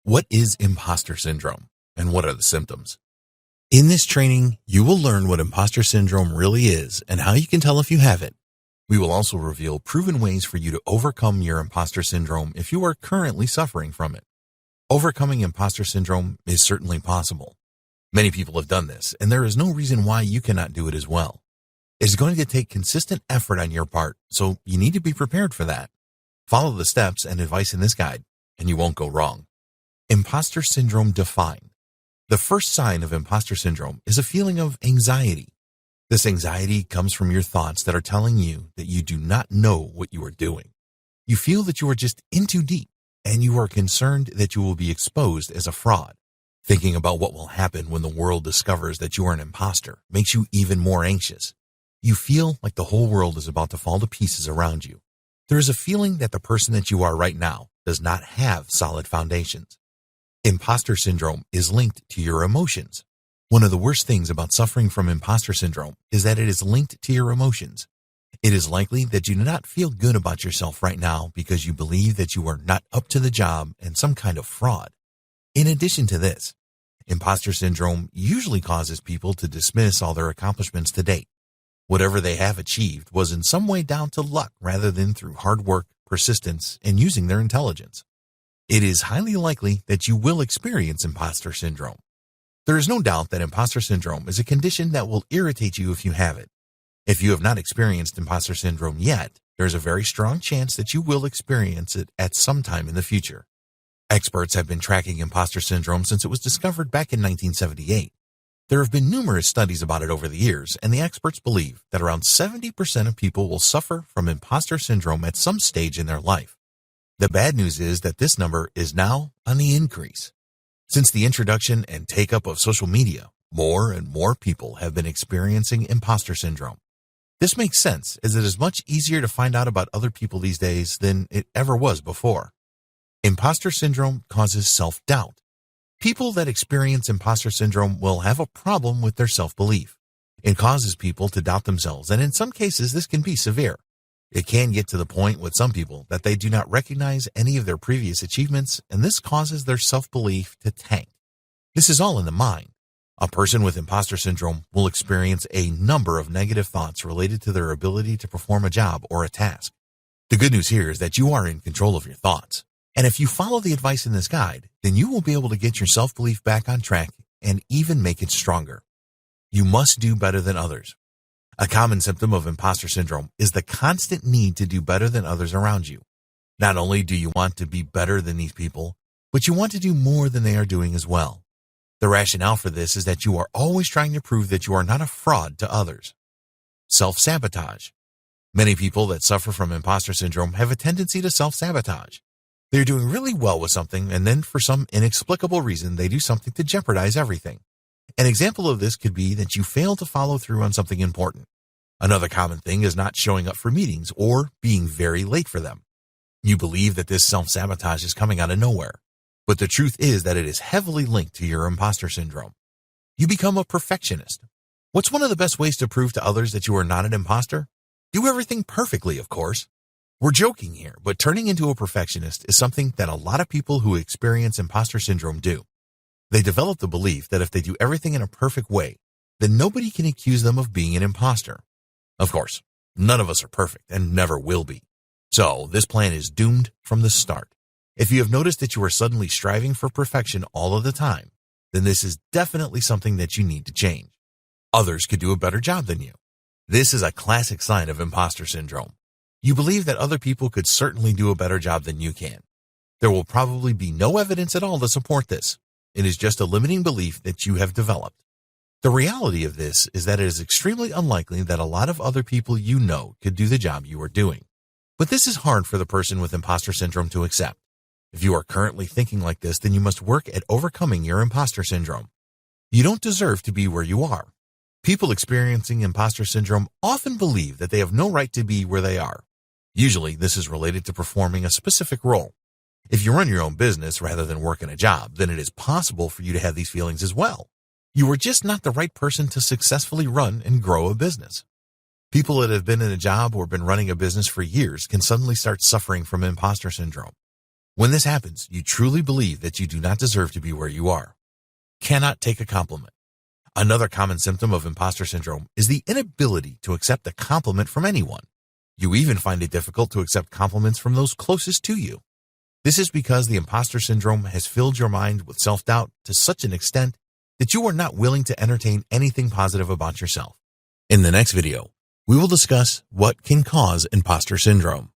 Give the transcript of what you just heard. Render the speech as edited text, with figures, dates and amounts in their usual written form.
What is imposter syndrome and what are the symptoms? In this training, you will learn what imposter syndrome really is and how you can tell if you have it. We will also reveal proven ways for you to overcome your imposter syndrome if you are currently suffering from it. Overcoming imposter syndrome is certainly possible. Many people have done this, and there is no reason why you cannot do it as well. It is going to take consistent effort on your part, so you need to be prepared for that. Follow the steps and advice in this guide, and you won't go wrong. Imposter syndrome defined. The first sign of imposter syndrome is a feeling of anxiety. This anxiety comes from your thoughts that are telling you that you do not know what you are doing. You feel that you are just in too deep, and you are concerned that you will be exposed as a fraud. Thinking about what will happen when the world discovers that you are an imposter makes you even more anxious. You feel like the whole world is about to fall to pieces around you. There is a feeling that the person that you are right now does not have solid foundations. Imposter syndrome is linked to your emotions. One of the worst things about suffering from imposter syndrome is that it is linked to your emotions. It is likely that you do not feel good about yourself right now because you believe that you are not up to the job and some kind of fraud. In addition to this, imposter syndrome usually causes people to dismiss all their accomplishments to date. Whatever they have achieved was in some way down to luck rather than through hard work, persistence, and using their intelligence. It is highly likely that you will experience imposter syndrome. There is no doubt that imposter syndrome is a condition that will irritate you if you have it. If you have not experienced imposter syndrome yet, there is a very strong chance that you will experience it at some time in the future. Experts have been tracking imposter syndrome since it was discovered back in 1978. There have been numerous studies about it over the years, and the experts believe that around 70% of people will suffer from imposter syndrome at some stage in their life. The bad news is that this number is now on the increase. Since the introduction and take-up of social media, more and more people have been experiencing imposter syndrome. This makes sense, as it is much easier to find out about other people these days than it ever was before. Imposter syndrome causes self-doubt. People that experience imposter syndrome will have a problem with their self-belief. It causes people to doubt themselves, and in some cases this can be severe. It can get to the point with some people that they do not recognize any of their previous achievements, and this causes their self-belief to tank. This is all in the mind. A person with imposter syndrome will experience a number of negative thoughts related to their ability to perform a job or a task. The good news here is that you are in control of your thoughts. And if you follow the advice in this guide, then you will be able to get your self-belief back on track and even make it stronger. You must do better than others. A common symptom of imposter syndrome is the constant need to do better than others around you. Not only do you want to be better than these people, but you want to do more than they are doing as well. The rationale for this is that you are always trying to prove that you are not a fraud to others. Self-sabotage. Many people that suffer from imposter syndrome have a tendency to self-sabotage. They're doing really well with something, and then for some inexplicable reason, they do something to jeopardize everything. An example of this could be that you fail to follow through on something important. Another common thing is not showing up for meetings or being very late for them. You believe that this self-sabotage is coming out of nowhere, but the truth is that it is heavily linked to your imposter syndrome. You become a perfectionist. What's one of the best ways to prove to others that you are not an imposter? Do everything perfectly, of course. We're joking here, but turning into a perfectionist is something that a lot of people who experience imposter syndrome do. They develop the belief that if they do everything in a perfect way, then nobody can accuse them of being an imposter. Of course, none of us are perfect and never will be. So this plan is doomed from the start. If you have noticed that you are suddenly striving for perfection all of the time, then this is definitely something that you need to change. Others could do a better job than you. This is a classic sign of imposter syndrome. You believe that other people could certainly do a better job than you can. There will probably be no evidence at all to support this. It is just a limiting belief that you have developed. The reality of this is that it is extremely unlikely that a lot of other people you know could do the job you are doing. But this is hard for the person with imposter syndrome to accept. If you are currently thinking like this, then you must work at overcoming your imposter syndrome. You don't deserve to be where you are. People experiencing imposter syndrome often believe that they have no right to be where they are. Usually, this is related to performing a specific role. If you run your own business rather than work in a job, then it is possible for you to have these feelings as well. You are just not the right person to successfully run and grow a business. People that have been in a job or been running a business for years can suddenly start suffering from imposter syndrome. When this happens, you truly believe that you do not deserve to be where you are. Cannot take a compliment. Another common symptom of imposter syndrome is the inability to accept a compliment from anyone. You even find it difficult to accept compliments from those closest to you. This is because the imposter syndrome has filled your mind with self-doubt to such an extent that you are not willing to entertain anything positive about yourself. In the next video, we will discuss what can cause imposter syndrome.